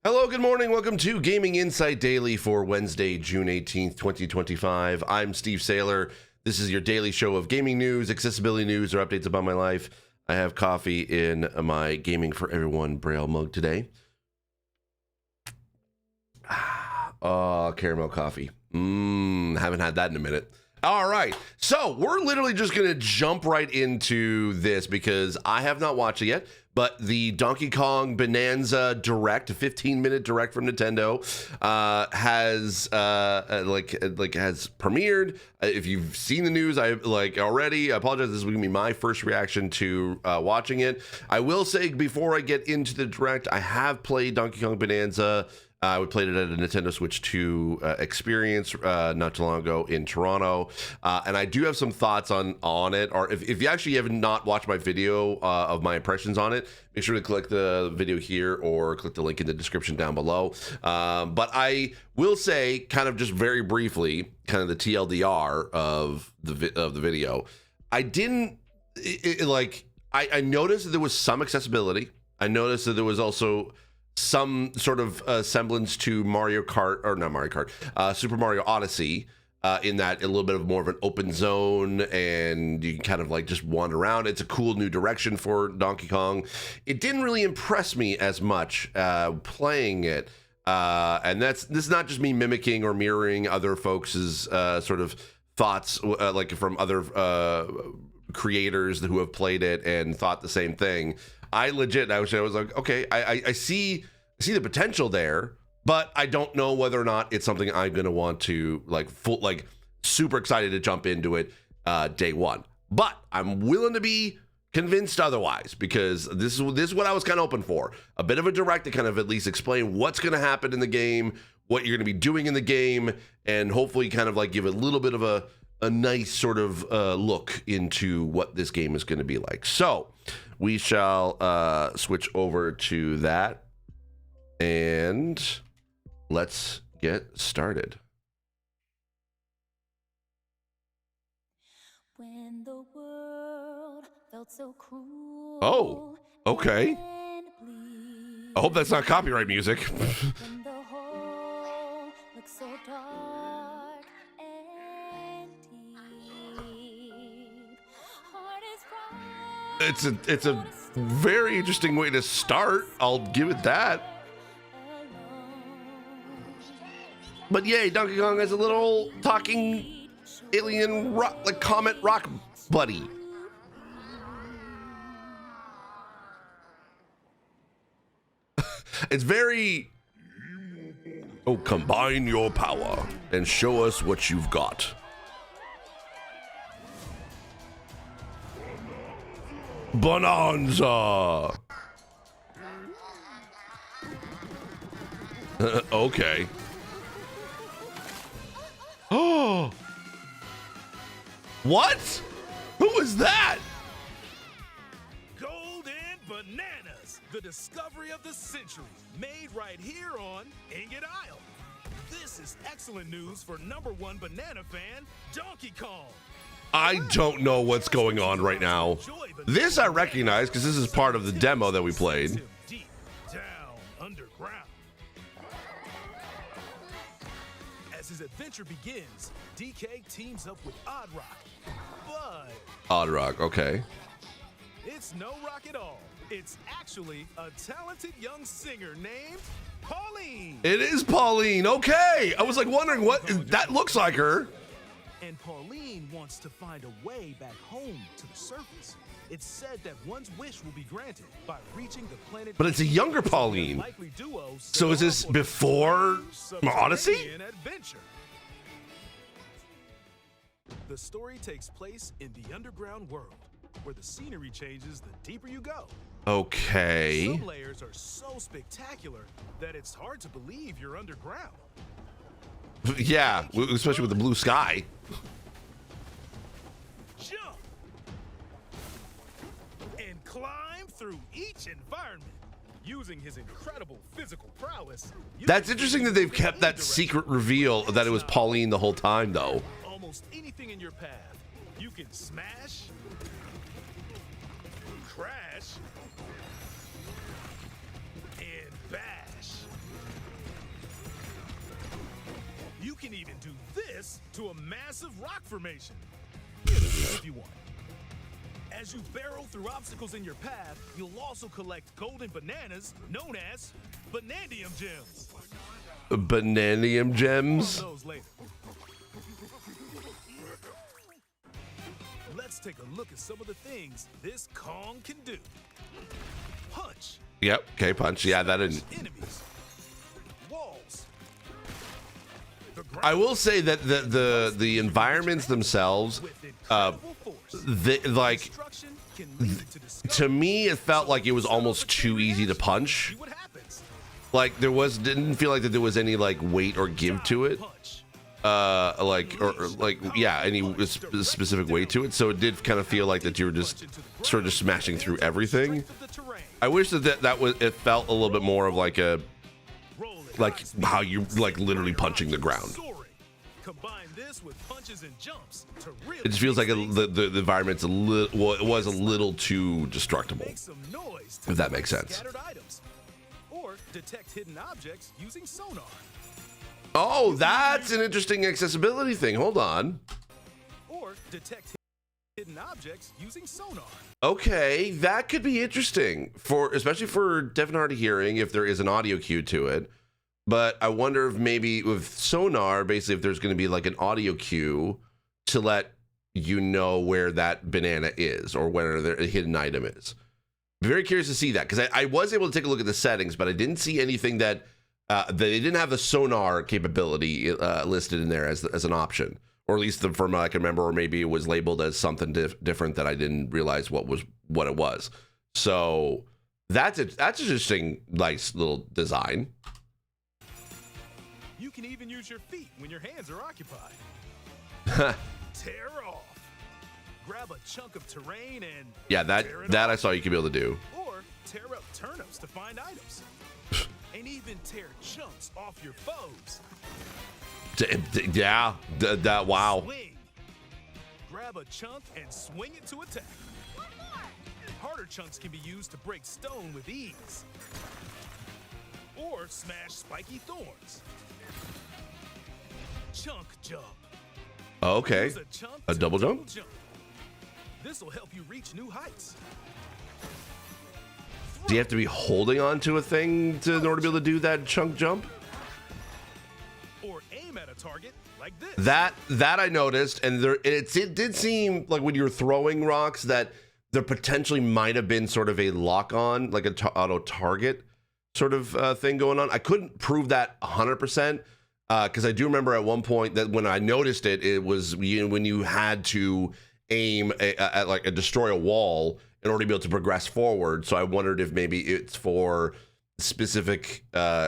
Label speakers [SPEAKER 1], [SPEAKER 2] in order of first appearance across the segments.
[SPEAKER 1] Hello, good morning. Welcome to Gaming Insight Daily for Wednesday, June 18th, 2025. I'm Steve Saylor. This is your daily show of gaming news, accessibility news, or updates about my life. I have coffee in my Gaming for Everyone Braille mug today. Oh, caramel coffee. Haven't had that in a minute. All right, so we're literally just going to jump right into this because I have not watched it yet, but the Donkey Kong Bananza Direct, a 15-minute Direct from Nintendo, has has premiered. If you've seen the news, already. I apologize. This is going to be my first reaction to watching it. I will say before I get into the Direct, I have played Donkey Kong Bananza. I played it at a Nintendo Switch 2 experience not too long ago in Toronto, and I do have some thoughts on it. Or if you actually have not watched my video of my impressions on it, make sure to click the video here or click the link in the description down below. But I will say, kind of just very briefly, kind of the TLDR of the video. I didn't I noticed that there was some accessibility. I noticed that there was also some sort of semblance to Super Mario Odyssey, in that a little bit of more of an open zone, and you can kind of like just wander around. It's a cool new direction for Donkey Kong. It didn't really impress me as much playing it, and this is not just me mimicking or mirroring other folks' sort of thoughts, like from other creators who have played it and thought the same thing. I was like, okay, I see the potential there, but I don't know whether or not it's something I'm gonna want to super excited to jump into it day one. But I'm willing to be convinced otherwise, because this is what I was kind of hoping for. A bit of a direct to kind of at least explain what's gonna happen in the game, what you're gonna be doing in the game, and hopefully kind of like give a little bit of a nice sort of look into what this game is gonna be like. So we shall switch over to that, and let's get started.
[SPEAKER 2] When the world felt so cruel.
[SPEAKER 1] Oh, okay. I hope that's not copyright music.
[SPEAKER 2] When the hole looked so dark and deep. Heart is crying.
[SPEAKER 1] It's a very interesting way to start. I'll give it that. But yay, Donkey Kong has a little talking alien rock, like comet rock buddy. It's very, oh, combine your power and show us what you've got. Bananza. Okay. Oh. What? Who was that?
[SPEAKER 3] Golden Bananas, the discovery of the century, made right here on Ingot Isle. This is excellent news for #1 banana fan, Donkey Kong.
[SPEAKER 1] I don't know what's going on right now. This I recognize because this is part of the demo that we played.
[SPEAKER 3] Deep down underground. As his adventure begins, DK teams up with Odd Rock. But
[SPEAKER 1] Odd Rock, okay.
[SPEAKER 3] it's no rock at all. It's actually a talented young singer named Pauline.
[SPEAKER 1] It is Pauline, okay. I was like wondering what, that looks like her.
[SPEAKER 3] And Pauline wants to find a way back home to the surface. It's said that one's wish will be granted by reaching the planet.
[SPEAKER 1] But it's a younger Pauline. So is this before Odyssey?
[SPEAKER 3] Adventure. The story takes place in the underground world, where the scenery changes the deeper you go.
[SPEAKER 1] Okay.
[SPEAKER 3] Some layers are so spectacular that it's hard to believe you're underground.
[SPEAKER 1] Yeah, especially with the blue sky.
[SPEAKER 3] Jump and climb through each environment. Using his incredible physical prowess.
[SPEAKER 1] That's interesting that they've kept that secret reveal that it was Pauline the whole time, though.
[SPEAKER 3] Almost anything in your path, you can smash, crash, and bash. do this to a massive rock formation. Here, this is if you want. As you barrel through obstacles in your path, you'll also collect golden bananas known as Banandium gems.
[SPEAKER 1] Bananium gems?
[SPEAKER 3] Those later. Let's take a look at some of the things this Kong can do. Punch.
[SPEAKER 1] Yep. Okay, punch. Yeah, that didn't.
[SPEAKER 3] Enemies. Walls.
[SPEAKER 1] I will say that the environments themselves, like, to me, it felt like it was almost too easy to punch. Like didn't feel like that there was any like weight or give to it. Any specific weight to it. So it did kind of feel like that you were just sort of smashing through everything. I wish that was, it felt a little bit more of like how you like literally punching the ground. It just feels like the environment's it was a little too destructible, if that makes sense.
[SPEAKER 3] Or detect hidden objects using sonar.
[SPEAKER 1] Oh, that's an interesting accessibility thing. Hold on.
[SPEAKER 3] Or detect hidden objects using sonar.
[SPEAKER 1] Okay, that could be interesting especially for deaf and hard of hearing if there is an audio cue to it. But I wonder if maybe with sonar, basically, if there's going to be like an audio cue to let you know where that banana is or where the hidden item is. Very curious to see that, because I was able to take a look at the settings, but I didn't see anything that they didn't have the sonar capability listed in there as an option, or at least from what I can remember, or maybe it was labeled as something different that I didn't realize what it was. So that's interesting, nice little design.
[SPEAKER 3] You can even use your feet when your hands are occupied. Tear off. Grab a chunk of terrain and
[SPEAKER 1] yeah, that I saw you could be able to do.
[SPEAKER 3] Or tear up turnips to find items. And even tear chunks off your foes.
[SPEAKER 1] Yeah, that wow.
[SPEAKER 3] Swing. Grab a chunk and swing it to attack. Harder chunks can be used to break stone with ease. Or smash spiky thorns. Chunk jump.
[SPEAKER 1] Okay. A double jump?
[SPEAKER 3] This will help you reach new heights.
[SPEAKER 1] Do you have to be holding on to a thing in order to be able to do that chunk jump?
[SPEAKER 3] Or aim at a target like this.
[SPEAKER 1] That I noticed, and it did seem like when you were throwing rocks that there potentially might have been sort of a lock-on, like an auto target sort of thing going on. I couldn't prove that 100%. Because I do remember at one point that when I noticed it was when you had to aim at like destroy a wall in order to be able to progress forward. So I wondered if maybe it's for specific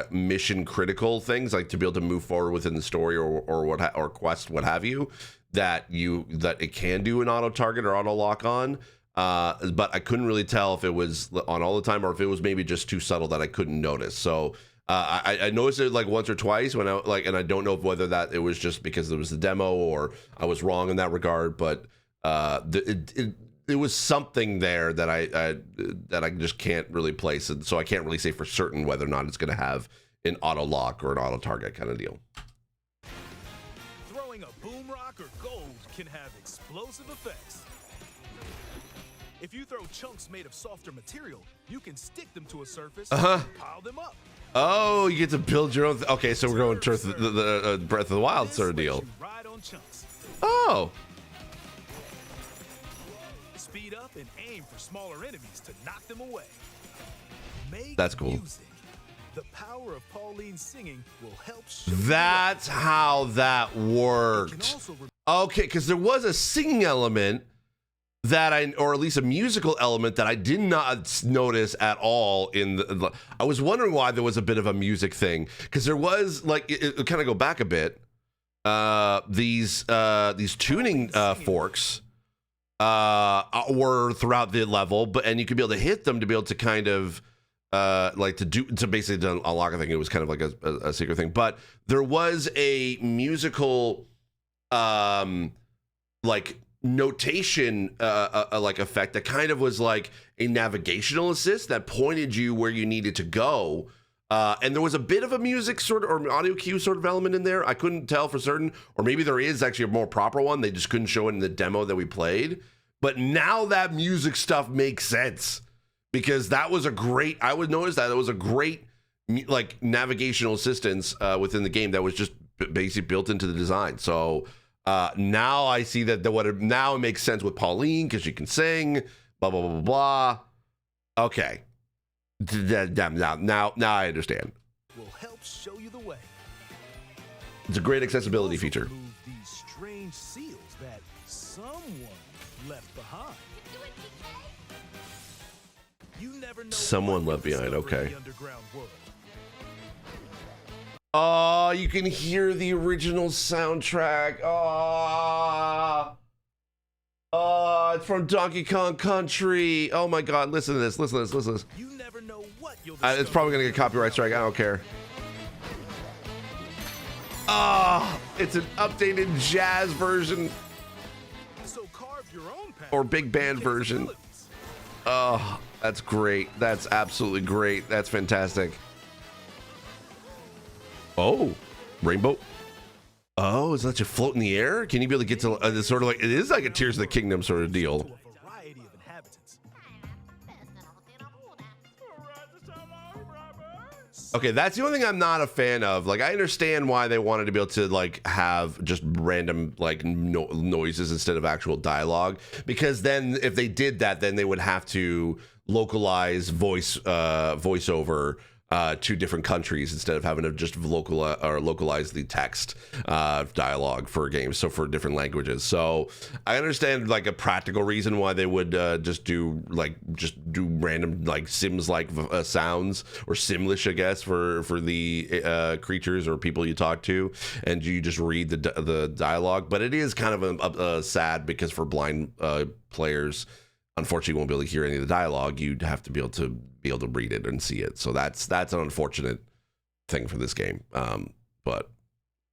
[SPEAKER 1] mission critical things, like to be able to move forward within the story or quest, what have you, that it can do an auto target or auto lock on. But I couldn't really tell if it was on all the time or if it was maybe just too subtle that I couldn't notice. So. I noticed it like once or twice and I don't know whether that it was just because it was the demo or I was wrong in that regard, but it was something there that I just can't really place, and so I can't really say for certain whether or not it's going to have an auto lock or an auto target kind of deal.
[SPEAKER 3] Throwing a boom rock or gold can have explosive effects. If you throw chunks made of softer material, you can stick them to a surface and pile them up.
[SPEAKER 1] Oh, you get to build your own. Okay, so we're going to the Breath of the Wild sort of deal. Oh.
[SPEAKER 3] Speed up and aim for smaller enemies to knock them away.
[SPEAKER 1] That's cool.
[SPEAKER 3] Music. The power of Pauline's singing will help.
[SPEAKER 1] That's how that worked. Okay, because there was a singing element or at least a musical element that I did not notice at all I was wondering why there was a bit of a music thing, because there was like it kind of go back a bit. These tuning forks were throughout the level, and you could be able to hit them to be able to kind of to basically unlock a thing. It was kind of like a secret thing, but there was a musical like notation like effect that kind of was like a navigational assist that pointed you where you needed to go And there was a bit of a music sort of, or audio cue sort of element in there. I couldn't tell for certain, or maybe there is actually a more proper one. They just couldn't show it in the demo that we played. But now that music stuff makes sense, because that was a great, I would notice that it was a great like navigational assistance within the game that was just basically built into the design. So now I see that now it makes sense with Pauline, because she can sing, blah, blah, blah, blah, blah. Okay. Now I understand.
[SPEAKER 3] Will help show you the way.
[SPEAKER 1] It's a great accessibility
[SPEAKER 3] Also
[SPEAKER 1] feature.
[SPEAKER 3] remove these strange seals that someone left behind. You never know
[SPEAKER 1] Someone
[SPEAKER 3] what
[SPEAKER 1] left
[SPEAKER 3] you'll
[SPEAKER 1] behind,
[SPEAKER 3] discover in
[SPEAKER 1] okay.
[SPEAKER 3] the underground world.
[SPEAKER 1] Oh, you can hear the original soundtrack. Oh, it's from Donkey Kong Country. Oh my God, listen to this, listen to this, listen to this.
[SPEAKER 3] You never know what you'll
[SPEAKER 1] It's probably gonna get copyright strike, I don't care. Oh, it's an updated jazz version.
[SPEAKER 3] So carve your own path
[SPEAKER 1] Or big band version. Oh, that's great. That's absolutely great. That's fantastic. Oh, rainbow. Oh, is that you float in the air? Can you be able to get to it's sort of like, it is like a Tears of the Kingdom sort of deal.
[SPEAKER 3] To a variety of inhabitants.
[SPEAKER 1] Okay, that's the only thing I'm not a fan of. Like, I understand why they wanted to be able to like have just random like noises instead of actual dialogue, because then if they did that, then they would have to localize voiceover to different countries instead of having to just localize the text dialogue for games, so for different languages. So I understand like a practical reason why they would just do random like Sims like sounds, or Simlish, I guess, for the creatures or people you talk to, and you just read the dialogue. But it is kind of sad, because for blind players, unfortunately, you won't be able to hear any of the dialogue. You'd have to be able to read it and see it. So that's an unfortunate thing for this game. But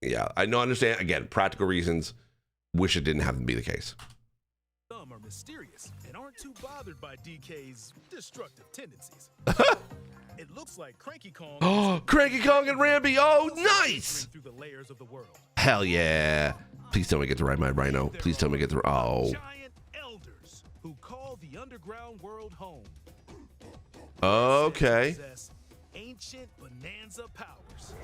[SPEAKER 1] yeah, I know, understand, again, practical reasons. Wish it didn't have to be the case.
[SPEAKER 3] Some are mysterious and aren't too bothered by DK's destructive tendencies. It looks like Cranky Kong.
[SPEAKER 1] Oh, Cranky Kong and Rambi. Oh, nice.
[SPEAKER 3] Through the layers of the world.
[SPEAKER 1] Hell yeah. Please tell me I get to ride my rhino. Please tell me I get to. Oh.
[SPEAKER 3] Giant elders who call the underground world home.
[SPEAKER 1] Okay.
[SPEAKER 3] Possess ancient Bananza powers.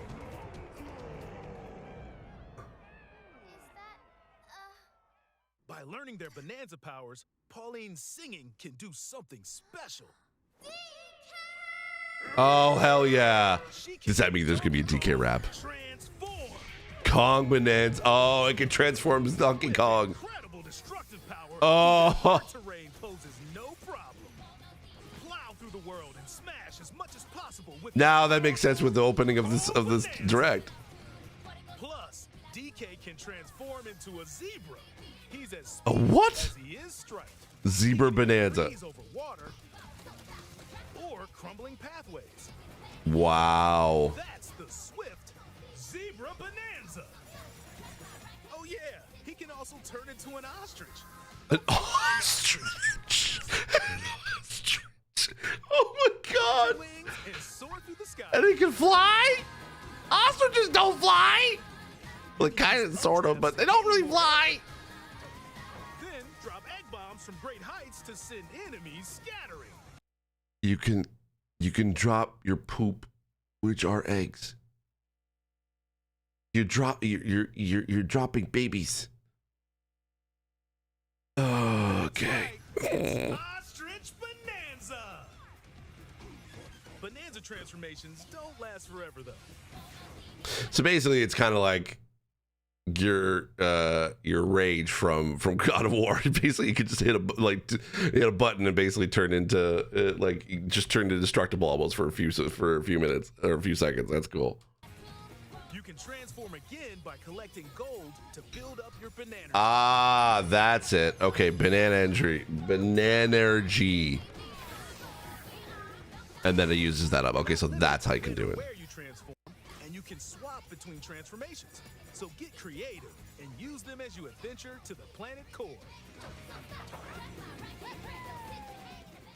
[SPEAKER 3] By learning their Bananza powers, Pauline's singing can do something special.
[SPEAKER 1] Oh, hell yeah.
[SPEAKER 3] She can
[SPEAKER 1] Does that mean there's going to be a DK rap?
[SPEAKER 3] transform.
[SPEAKER 1] Kong Bonanza. Oh, it can transform as Donkey Kong.
[SPEAKER 3] Incredible destructive power.
[SPEAKER 1] Oh.
[SPEAKER 3] Terrain poses no problem. Plow through the world and smash as much as possible with.
[SPEAKER 1] Now that makes sense with the opening of this direct.
[SPEAKER 3] Plus, DK can transform into a zebra. He's as
[SPEAKER 1] A what?
[SPEAKER 3] as he is striped.
[SPEAKER 1] Zebra Bonanza.
[SPEAKER 3] Breeze over water or crumbling pathways.
[SPEAKER 1] Wow.
[SPEAKER 3] That's the swift Zebra Bananza. Oh yeah, he can also turn into an ostrich.
[SPEAKER 1] An ostrich. Oh my God.
[SPEAKER 3] Wings and soar through the sky.
[SPEAKER 1] And he can fly? Ostriches don't fly. Well, kind of, sort of, but they don't really fly.
[SPEAKER 3] Then drop egg bombs from great heights to send enemies scattering.
[SPEAKER 1] You can drop your poop, which are eggs. You're dropping babies. Okay.
[SPEAKER 3] It's Ostrich Bananza. Bananza transformations don't last forever though.
[SPEAKER 1] So basically, it's kind of like your rage from God of War. Basically, you could just hit a button and basically turn into turn into destructible almost for a few minutes or a few seconds. That's cool.
[SPEAKER 3] You can transform again by collecting gold to build up your banana.
[SPEAKER 1] Ah, that's it. Okay, banana energy, and then it uses that up. Okay, so that's how you can do it.
[SPEAKER 3] Where you transform, and you can swap between transformations. So get creative and use them as you adventure to the planet core.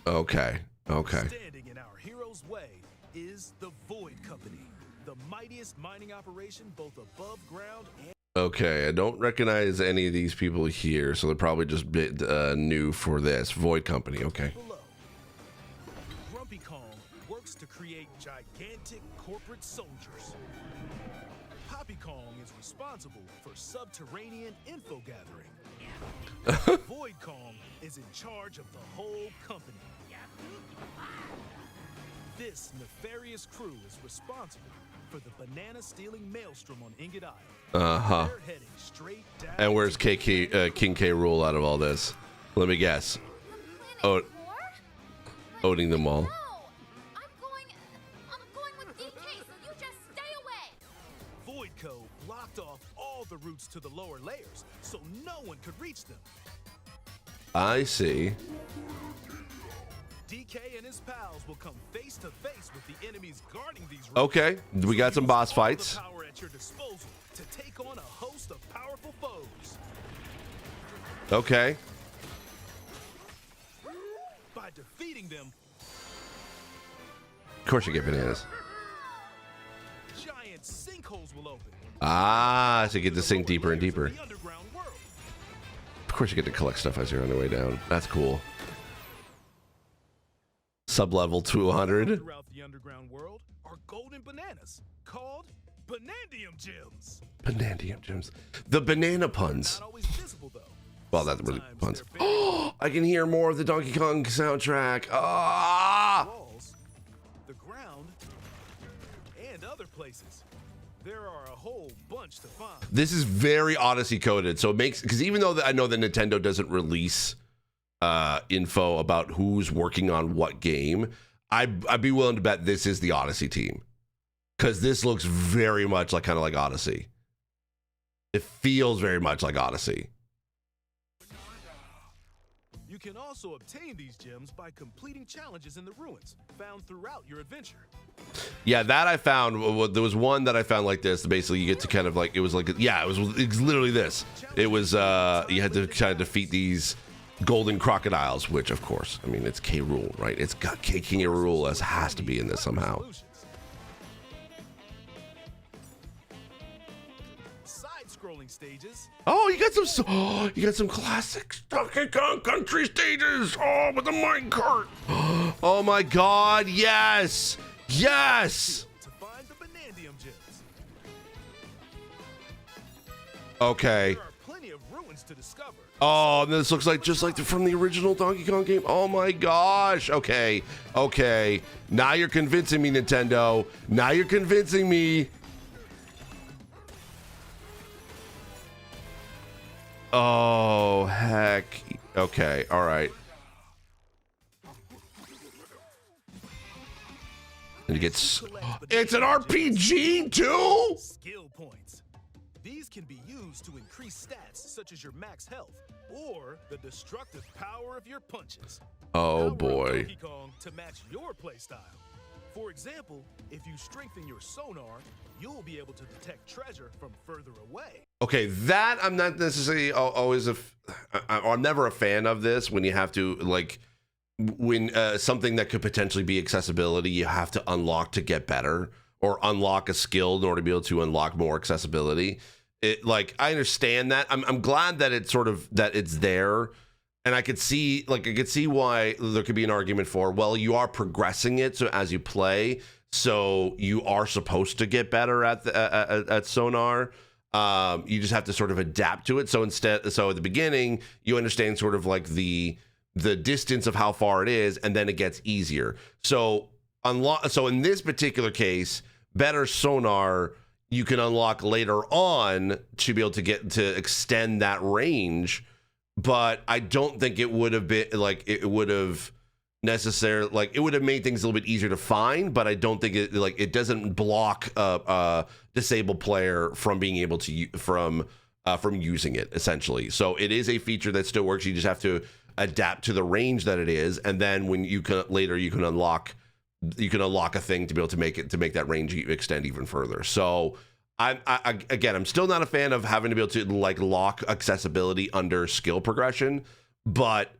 [SPEAKER 1] Okay.
[SPEAKER 3] Standing in our hero's way, is the Void Company, the mightiest mining operation both above ground and
[SPEAKER 1] Okay, I don't recognize any of these people here, so they're probably just bit new for this. Void Company, okay.
[SPEAKER 3] below. Grumpy Kong works to create gigantic corporate soldiers. Poppy Kong is responsible for subterranean info gathering. Void Kong is in charge of the whole company. This nefarious crew is responsible for the banana stealing maelstrom on Ingot Isle.
[SPEAKER 1] Uh-huh.
[SPEAKER 3] They're heading straight down
[SPEAKER 1] And where's
[SPEAKER 3] to
[SPEAKER 1] King K. Rool out of all this? Let me guess. Oh, owning them all.
[SPEAKER 2] No, I'm going with DK, so you just stay away.
[SPEAKER 3] Voidco blocked off all the routes to the lower layers, so no one could reach them.
[SPEAKER 1] I see.
[SPEAKER 3] DK and his pals will come face to face with the enemies guarding these routes.
[SPEAKER 1] Okay, we got some boss
[SPEAKER 3] Use all the
[SPEAKER 1] fights.
[SPEAKER 3] power at your disposal to take on a host of powerful foes.
[SPEAKER 1] Okay.
[SPEAKER 3] By defeating them,
[SPEAKER 1] Of course you get bananas.
[SPEAKER 3] giant sinkholes will open.
[SPEAKER 1] Ah, so you get to sink deeper and deeper.
[SPEAKER 3] The underground world.
[SPEAKER 1] Of course you get to collect stuff as you're on the way down. That's cool. Sub-level 200.
[SPEAKER 3] Throughout the underground world are golden bananas called Banandium gems.
[SPEAKER 1] Banandium gems. The banana puns.
[SPEAKER 3] Not always visible though.
[SPEAKER 1] Well, that's really
[SPEAKER 3] Sometimes
[SPEAKER 1] puns.
[SPEAKER 3] they're buried
[SPEAKER 1] Oh, I can hear more of the Donkey Kong soundtrack. Ah!
[SPEAKER 3] walls, the ground, and other places. There are a whole bunch to find.
[SPEAKER 1] This is very Odyssey coded, so it makes, because even though I know that Nintendo doesn't release info about who's working on what game, I'd be willing to bet this is the Odyssey team, because this looks very much like kind of like Odyssey. It feels very much like Odyssey.
[SPEAKER 3] You can also obtain these gems by completing challenges in the ruins found throughout your adventure.
[SPEAKER 1] Yeah, that I found. There was one that I found like this. Basically, you get to kind of like, it was like, yeah, it was literally this. It was, you had to kind of defeat these golden crocodiles, which of course, I mean, it's K. Rool, right? It's got King K. Rool as has to be in this somehow.
[SPEAKER 3] Side-scrolling stages.
[SPEAKER 1] Oh, you got some classic Donkey Kong Country stages. Oh, with the minecart. Oh my God, yes, yes.
[SPEAKER 3] To find the Banandium gems.
[SPEAKER 1] Okay.
[SPEAKER 3] There are plenty of ruins to discover.
[SPEAKER 1] Oh, this looks like just like from the original Donkey Kong game. Oh my gosh. Okay, okay. Now you're convincing me, Nintendo. Now you're convincing me. Oh, heck. Okay, all right. And it gets... It's an RPG too?
[SPEAKER 3] Skill points. These can be used to increase stats such as your max health or the destructive power of your punches.
[SPEAKER 1] Oh
[SPEAKER 3] Power up
[SPEAKER 1] boy.
[SPEAKER 3] Donkey Kong to match your playstyle. For example, if you strengthen your sonar, you'll be able to detect treasure from further away.
[SPEAKER 1] Okay, that I'm not necessarily always I'm never a fan of this when you have to, like, when something that could potentially be accessibility, you have to unlock to get better, or unlock a skill in order to be able to unlock more accessibility. It, like, I understand that. I'm glad that it's sort of, that it's there. And I could see why there could be an argument for, well, you are progressing it so as you play, so you are supposed to get better at sonar. You just have to sort of adapt to it. So so at the beginning, you understand sort of like the distance of how far it is, and then it gets easier. So in this particular case, better sonar you can unlock later on to be able to get to extend that range. But I don't think it would have been like, it would have necessarily, like, it would have made things a little bit easier to find, but I don't think it doesn't block a disabled player from being able to from using it, essentially. So it is a feature that still works. You just have to adapt to the range that it is, and then when you can later, you can unlock a thing to be able to make that range extend even further. So I'm still not a fan of having to be able to like lock accessibility under skill progression, but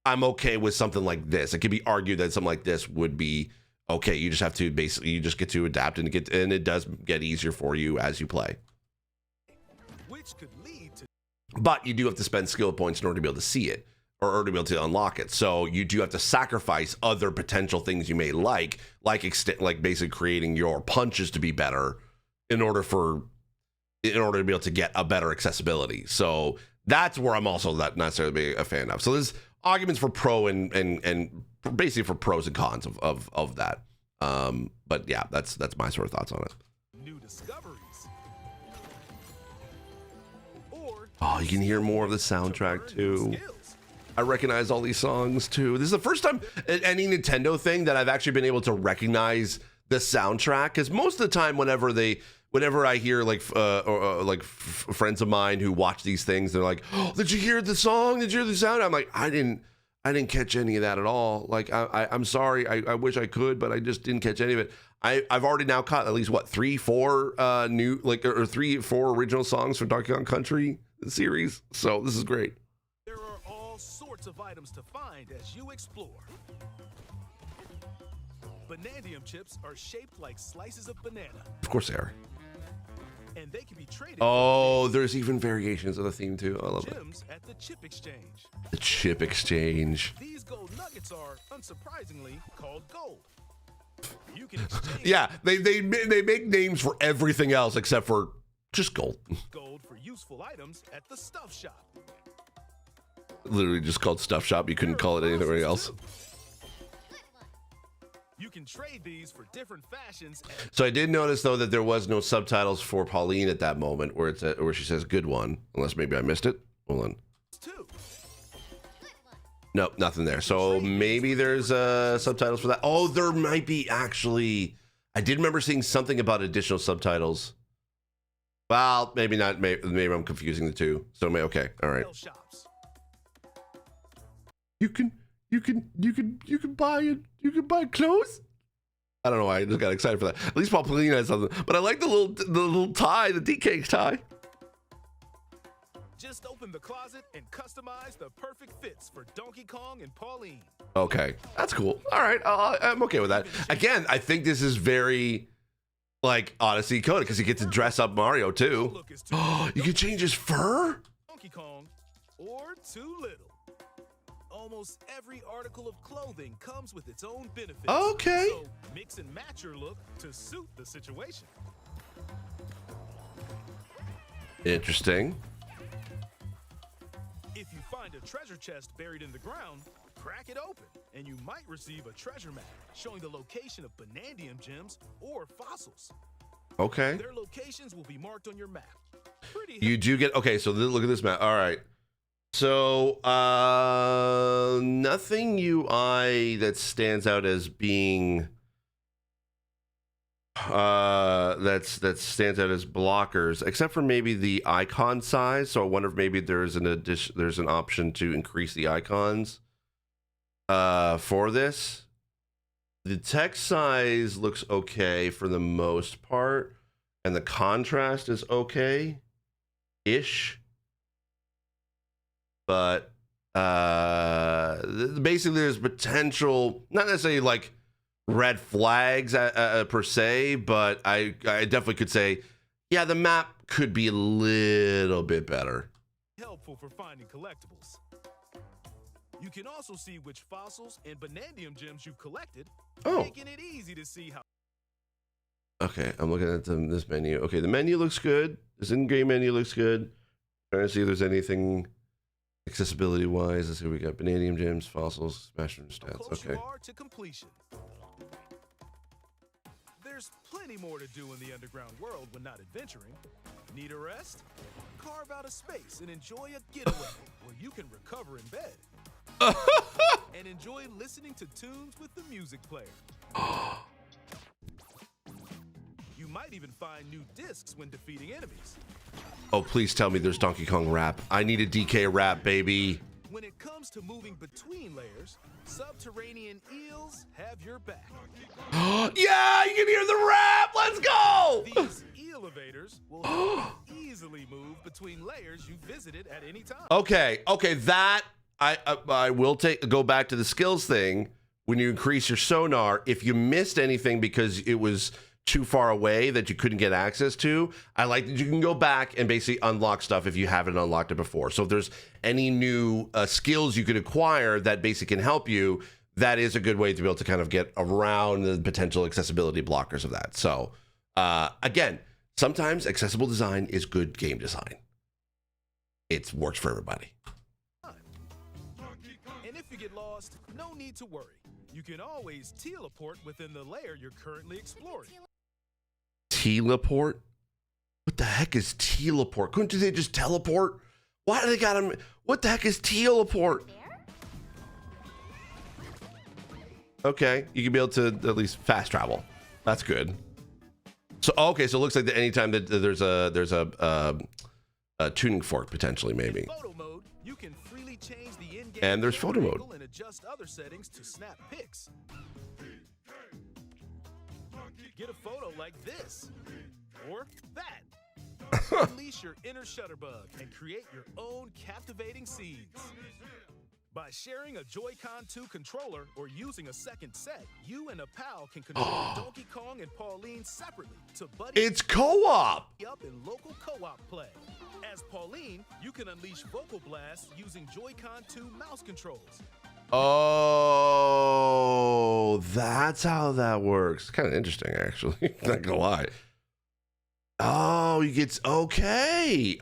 [SPEAKER 1] I'm okay with something like this. It could be argued that something like this would be okay, you just have to basically, you just get to adapt and it does get easier for you as you play.
[SPEAKER 3] Which could lead to
[SPEAKER 1] But you do have to spend skill points in order to be able to see it or to be able to unlock it. So you do have to sacrifice other potential things you may like basically creating your punches to be better in order to be able to get a better accessibility. So that's where I'm also not necessarily a fan of. So there's arguments for pro and basically for pros and cons of that. But yeah, that's my sort of thoughts on it.
[SPEAKER 3] new discoveries. Or
[SPEAKER 1] Oh, you can hear more of the soundtrack too.
[SPEAKER 3] skills.
[SPEAKER 1] I recognize all these songs too. This is the first time at any Nintendo thing that I've actually been able to recognize the soundtrack. Because most of the time, whenever I hear friends of mine who watch these things, they're like, "Oh, did you hear the song? Did you hear the sound?" I'm like, I didn't catch any of that at all. Like, I'm sorry. I wish I could, but I just didn't catch any of it. I've already now caught at least 3, 4 new or 3, 4 original songs from Donkey Kong Country series. So this is great.
[SPEAKER 3] There are all sorts of items to find as you explore. Banandium chips are shaped like slices of banana,
[SPEAKER 1] Of course they are.
[SPEAKER 3] and they can be traded
[SPEAKER 1] Oh, there's even variations of the theme too. I love
[SPEAKER 3] for
[SPEAKER 1] it.
[SPEAKER 3] gems at the chip exchange.
[SPEAKER 1] The chip exchange.
[SPEAKER 3] These gold nuggets are, unsurprisingly, called gold. You can exchange
[SPEAKER 1] Yeah, they make names for everything else except for just gold.
[SPEAKER 3] gold for useful items at the stuff shop.
[SPEAKER 1] Literally just called Stuff Shop. You couldn't call it anything else.
[SPEAKER 3] You can trade these for different fashions at
[SPEAKER 1] So I did notice though that there was no subtitles for Pauline at that moment, where where she says "good one," unless maybe I missed it. Hold on.
[SPEAKER 3] 2.
[SPEAKER 1] Nope, nothing there. So maybe there's subtitles for that. Oh, there might be actually. I did remember seeing something about additional subtitles. Well, maybe not. Maybe I'm confusing the two. So okay, all right.
[SPEAKER 3] sale shops.
[SPEAKER 1] You can buy clothes. I don't know why I just got excited for that. At least Pauline has something. But I like the little tie, the DK tie.
[SPEAKER 3] Just open the closet and customize the perfect fits for Donkey Kong and Pauline.
[SPEAKER 1] Okay, that's cool. All right, I'm okay with that. Again, I think this is very like Odyssey coded because you get to dress up Mario too.
[SPEAKER 3] Look is too
[SPEAKER 1] Oh, you can change his fur.
[SPEAKER 3] Donkey Kong or too little. Almost every article of clothing comes with its own benefits.
[SPEAKER 1] Okay.
[SPEAKER 3] So mix and match your look to suit the situation.
[SPEAKER 1] Interesting.
[SPEAKER 3] If you find a treasure chest buried in the ground, crack it open, and you might receive a treasure map showing the location of Banandium gems or fossils.
[SPEAKER 1] Okay.
[SPEAKER 3] Their locations will be marked on your map. Pretty
[SPEAKER 1] You do get okay. So look at this map. All right. So nothing UI that stands out as being that stands out as blockers, except for maybe the icon size. So I wonder if maybe there's an option to increase the icons for this. The text size looks okay for the most part, and the contrast is okay-ish. But basically there's potential, not necessarily like red flags per se, but I definitely could say, yeah, the map could be a little bit better.
[SPEAKER 3] helpful for finding collectibles. You can also see which fossils and Banandium gems you've collected,
[SPEAKER 1] Oh.
[SPEAKER 3] making it easy to see how.
[SPEAKER 1] Okay, I'm looking at this menu. Okay, the menu looks good. This in-game menu looks good. Trying to see if there's anything accessibility-wise. Let's see, we got Banandium gems, fossils, smash room stats.
[SPEAKER 3] Close
[SPEAKER 1] Okay.
[SPEAKER 3] you are to completion. There's plenty more to do in the underground world when not adventuring. Need a rest? Carve out a space and enjoy a getaway where you can recover in bed. And enjoy listening to tunes with the music player. You might even find new discs when defeating enemies.
[SPEAKER 1] Oh, please tell me there's Donkey Kong rap. I need a DK rap, baby.
[SPEAKER 3] When it comes to moving between layers, subterranean eels have your back.
[SPEAKER 1] Yeah, you can hear the rap. Let's go.
[SPEAKER 3] These elevators will help you easily move between layers you visited at any time.
[SPEAKER 1] Okay, that I will go back to the skills thing when you increase your sonar, if you missed anything because it was too far away that you couldn't get access to, I like that you can go back and basically unlock stuff if you haven't unlocked it before. So if there's any new skills you could acquire that basically can help you, that is a good way to be able to kind of get around the potential accessibility blockers of that. So again, sometimes accessible design is good game design. It works for everybody.
[SPEAKER 3] And if you get lost, no need to worry. You can always teleport within the layer you're currently exploring.
[SPEAKER 1] Teleport? What the heck is teleport? Couldn't they just teleport? Why do they got them? What the heck is teleport? Okay, you can be able to at least fast travel. That's good. So okay, so it looks like that anytime that there's a tuning fork potentially maybe.
[SPEAKER 3] In photo mode, you can freely change the in-game
[SPEAKER 1] And there's photo mode.
[SPEAKER 3] and adjust other settings to snap pics. Get a photo like this or that. Unleash your inner shutterbug and create your own captivating scenes. By sharing a Joy-Con 2 controller or using a second set, you and a pal can control Donkey Kong and Pauline separately to buddy
[SPEAKER 1] It's co-op.
[SPEAKER 3] up in local co-op play. As Pauline, you can unleash vocal blasts using Joy-Con 2 mouse controls.
[SPEAKER 1] Oh, that's how that works. Kind of interesting, actually. Not gonna lie. Oh, you get okay.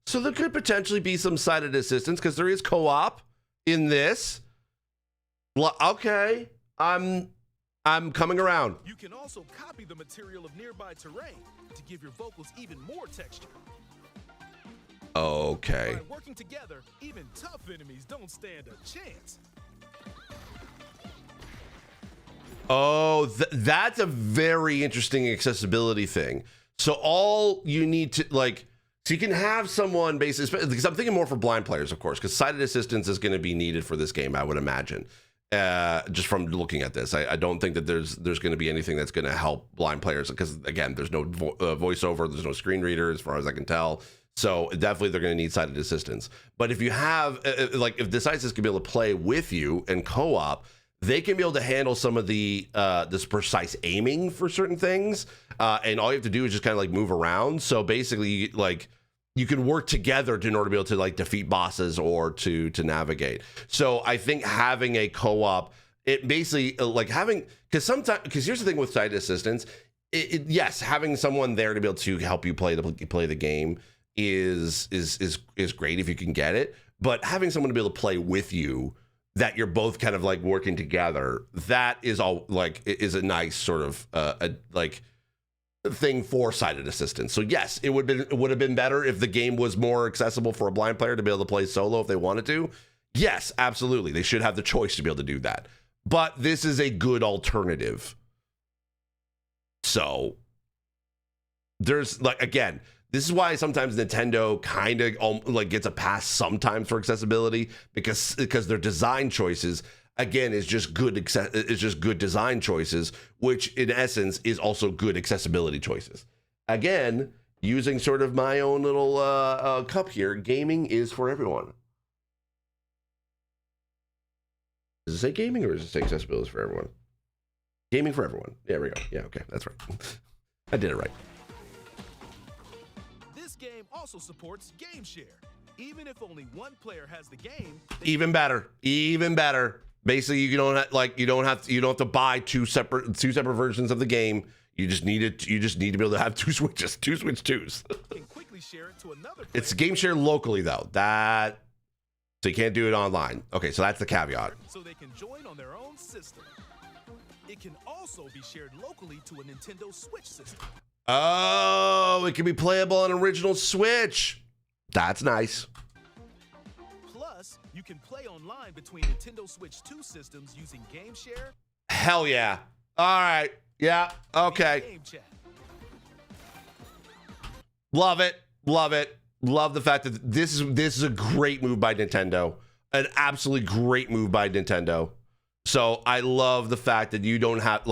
[SPEAKER 1] So there could potentially be some sighted assistance because there is co-op in this. Okay, I'm coming around.
[SPEAKER 3] You can also copy the material of nearby terrain to give your vocals even more texture.
[SPEAKER 1] Okay.
[SPEAKER 3] By working together, even tough enemies don't stand a chance.
[SPEAKER 1] Oh, that's a very interesting accessibility thing. So all you need to so you can have someone basically, because I'm thinking more for blind players, of course, because sighted assistance is going to be needed for this game, I would imagine. Just from looking at this, I don't think that there's going to be anything that's going to help blind players because again, there's no voiceover, there's no screen reader as far as I can tell. So definitely they're going to need sighted assistance. But if you have if the sighted assistants can be able to play with you and co-op, they can be able to handle some of the this precise aiming for certain things, and all you have to do is just kind of move around. So basically, you can work together in order to be able to defeat bosses or to navigate. So I think having a co-op, it basically because here's the thing with sighted assistance, yes, having someone there to be able to help you play the game is great if you can get it, but having someone to be able to play with you, that you're both kind of working together, that is all is a nice sort of thing for sighted assistance. So yes, it would have been better if the game was more accessible for a blind player to be able to play solo if they wanted to. Yes, absolutely, they should have the choice to be able to do that. But this is a good alternative. So there's again, this is why sometimes Nintendo kind of gets a pass sometimes for accessibility because their design choices again is just good design choices, which in essence is also good accessibility choices. Again, using sort of my own little cup here, gaming is for everyone. Does it say gaming or does it say accessibility is for everyone? Gaming for everyone. There we go. Yeah, okay, that's right. I did it right.
[SPEAKER 3] This game also supports Game Share. Even if only one player has the game,
[SPEAKER 1] Even better. Basically, you don't have to buy two separate versions of the game. You just need to be able to have two Switch 2s.
[SPEAKER 3] can quickly share it to another player.
[SPEAKER 1] It's game share locally though. So you can't do it online. Okay, so that's the caveat.
[SPEAKER 3] So they can join on their own system. It can also be shared locally to a Nintendo Switch system.
[SPEAKER 1] Oh, it can be playable on original Switch. That's nice.
[SPEAKER 3] Plus, you can play online between Nintendo Switch 2 systems using Game Share.
[SPEAKER 1] Hell yeah. All right. Yeah. Okay.
[SPEAKER 3] Game Chat.
[SPEAKER 1] Love it. Love the fact that this is a great move by Nintendo. An absolutely great move by Nintendo. So I love the fact that you don't have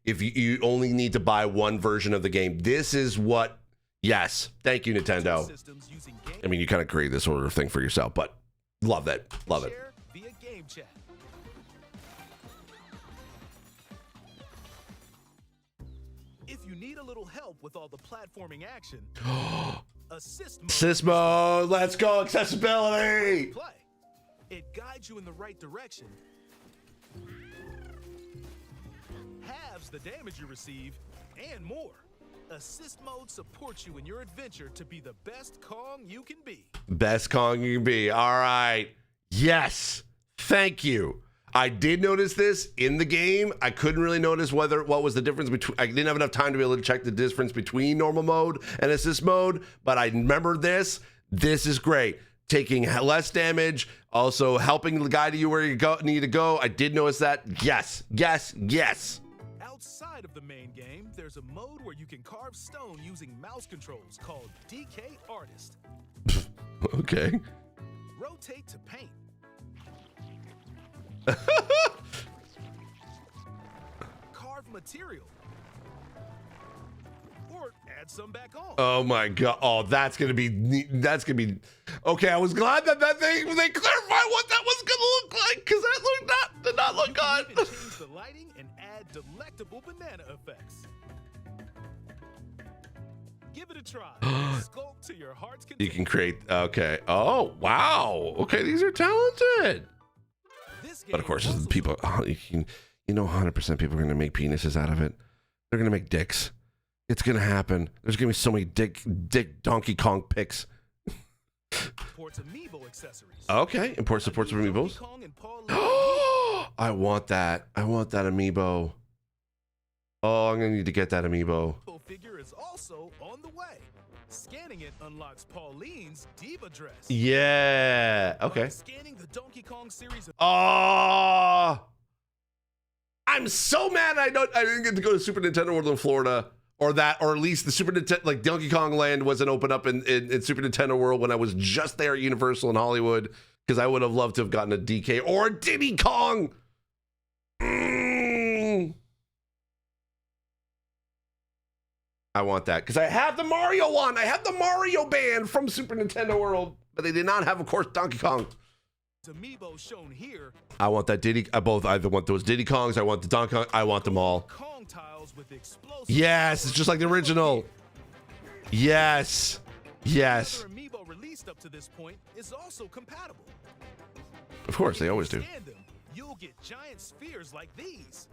[SPEAKER 1] if you only need to buy one version of the game. This is what. Yes. Thank you, Nintendo.
[SPEAKER 3] Systems using Game
[SPEAKER 1] I mean, you kind of create this sort of thing for yourself, but love that. Love it.
[SPEAKER 3] Share via Game Chat. need a little help with all the platforming action, assist mode.
[SPEAKER 1] Assist mode. Let's go. Accessibility.
[SPEAKER 3] Play. It guides you in the right direction, halves the damage you receive, and more. Assist mode supports you in your adventure to be the best Kong you can be.
[SPEAKER 1] Best Kong you can be. All right. Yes. Thank you. I did notice this in the game. I couldn't really notice what was the difference between. I didn't have enough time to be able to check the difference between normal mode and assist mode, but I remember this. This is great. Taking less damage, also helping the guide you where you need to go. I did notice that. Yes, yes, yes.
[SPEAKER 3] Outside of the main game, there's a mode where you can carve stone using mouse controls called DK Artist.
[SPEAKER 1] Okay.
[SPEAKER 3] Rotate to paint. Carve material. Or add some back on.
[SPEAKER 1] Oh my god. Oh, that's gonna be neat. That's gonna be okay. I was glad that they clarified what that was gonna look like, because that did not look
[SPEAKER 3] You can
[SPEAKER 1] good.
[SPEAKER 3] even change the lighting and add delectable banana effects. Give it a try. Sculpt to your heart's content.
[SPEAKER 1] You can create. Okay. Oh wow. Okay, these are talented.
[SPEAKER 3] This
[SPEAKER 1] But of
[SPEAKER 3] game
[SPEAKER 1] course,
[SPEAKER 3] also
[SPEAKER 1] people. Oh, you know, 100% people are gonna make penises out of it. They're gonna make dicks. It's gonna happen. There's gonna be so many dick Donkey Kong pics.
[SPEAKER 3] supports amiibo accessories.
[SPEAKER 1] Okay, import supports for amiibos.
[SPEAKER 3] Donkey Kong and Paul Lee
[SPEAKER 1] I want that. I want that amiibo. Oh, I'm gonna need to get that amiibo.
[SPEAKER 3] figure is also on the way. Scanning it unlocks Pauline's diva dress.
[SPEAKER 1] Yeah. Okay.
[SPEAKER 3] Scanning the Donkey Kong series.
[SPEAKER 1] Oh, I'm so mad I didn't get to go to Super Nintendo World in Florida, or at least the Super Nintendo, like Donkey Kong Land wasn't open up in Super Nintendo World when I was just there at Universal in Hollywood, because I would have loved to have gotten a DK or a Diddy Kong. I want that because I have the Mario one. I have the Mario band from Super Nintendo World, but they did not have, of course, Donkey Kong.
[SPEAKER 3] Amiibo shown here.
[SPEAKER 1] I want that Diddy. I either want those Diddy Kongs. I want the Donkey Kong. I want them all.
[SPEAKER 3] Kong tiles with explosive.
[SPEAKER 1] Yes, it's just like the original. Yes, yes.
[SPEAKER 3] Every other amiibo released up to this point is also compatible.
[SPEAKER 1] Of course, they always do.
[SPEAKER 3] Scan them, you'll get giant spheres like these.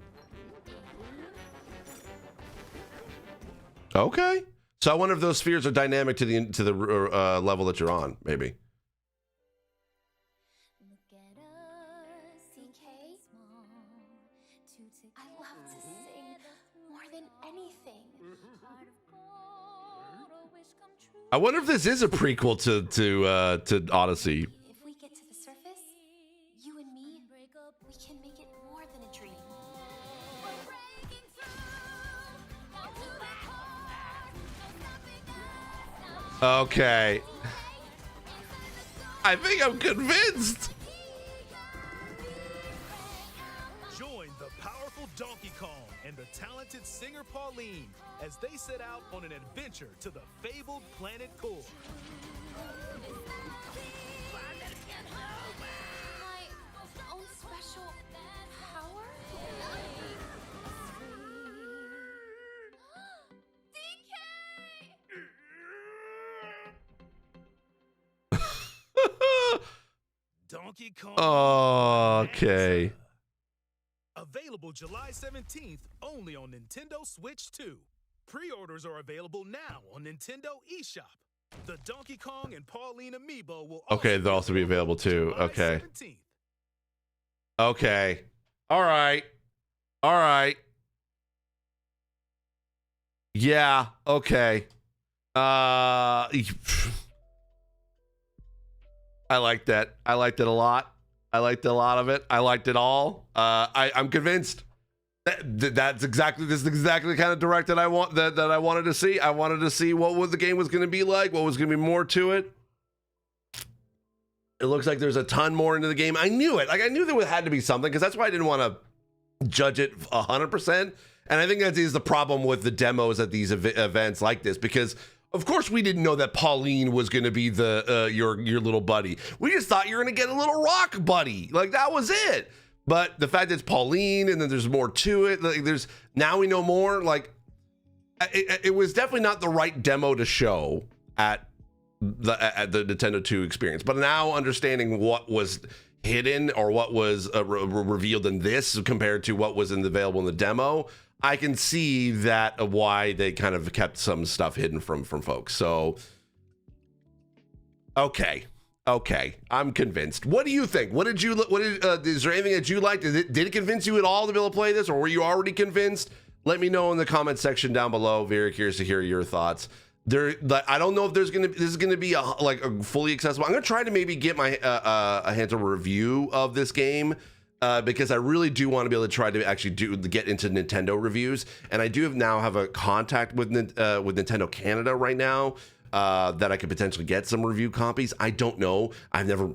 [SPEAKER 1] Okay. So I wonder if those spheres are dynamic to the level that you're on. Maybe.
[SPEAKER 2] Look at us, DK. I love to sing more than anything.
[SPEAKER 1] I wonder if this is a prequel to Odyssey.
[SPEAKER 2] If we get to the surface, you and me, we can make it more than a dream.
[SPEAKER 1] Okay. I think I'm convinced.
[SPEAKER 3] Join the powerful Donkey Kong and the talented singer Pauline as they set out on an adventure to the fabled planet Core.
[SPEAKER 2] My own special power?
[SPEAKER 3] Donkey Kong.
[SPEAKER 1] Okay.
[SPEAKER 3] Bananza. Available July 17th only on Nintendo Switch 2. Pre-orders are available now on Nintendo eShop. The Donkey Kong and Pauline amiibo will
[SPEAKER 1] Okay, they'll also be available too.
[SPEAKER 3] July
[SPEAKER 1] Okay.
[SPEAKER 3] 17th.
[SPEAKER 1] Okay. All right. All right. Yeah. Okay. I like that. I liked it a lot. I liked a lot of it. I liked it all. I'm convinced. This is exactly the kind of direct that I wanted to see. I wanted to see what the game was going to be like, what was going to be more to it. It looks like there's a ton more into the game. I knew it. Like, I knew there had to be something, because that's why I didn't want to judge it 100%. And I think that is the problem with the demos at these events like this, because of course we didn't know that Pauline was going to be the your little buddy. We just thought you were going to get a little rock buddy. Like, that was it. But the fact that it's Pauline and then there's more to it, like, now we know more. Like, it was definitely not the right demo to show at the Nintendo 2 experience. But now understanding what was hidden or what was revealed in this compared to what was available in the demo, I can see that of why they kind of kept some stuff hidden from folks. So, okay, I'm convinced. What do you think? Is there anything that you liked? Did it convince you at all to be able to play this, or were you already convinced? Let me know in the comment section down below. Very curious to hear your thoughts. I don't know if this is gonna be a fully accessible. I'm gonna try to maybe get my hands on a review of this game because I really do want to be able to try to actually get into Nintendo reviews, and I do now have a contact with Nintendo Canada right now that I could potentially get some review copies. I don't know. I've never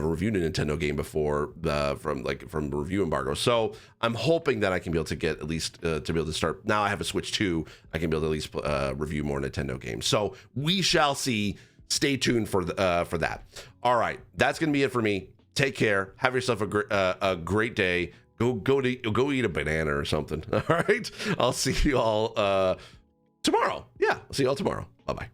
[SPEAKER 1] reviewed a Nintendo game before from review embargo. So I'm hoping that I can be able to get at least to be able to start. Now I have a Switch 2. I can be able to at least review more Nintendo games. So we shall see. Stay tuned for that. All right, that's gonna be it for me. Take care. Have yourself a great day. Go eat a banana or something. All right. I'll see you all tomorrow. Yeah, I'll see you all tomorrow. Bye bye.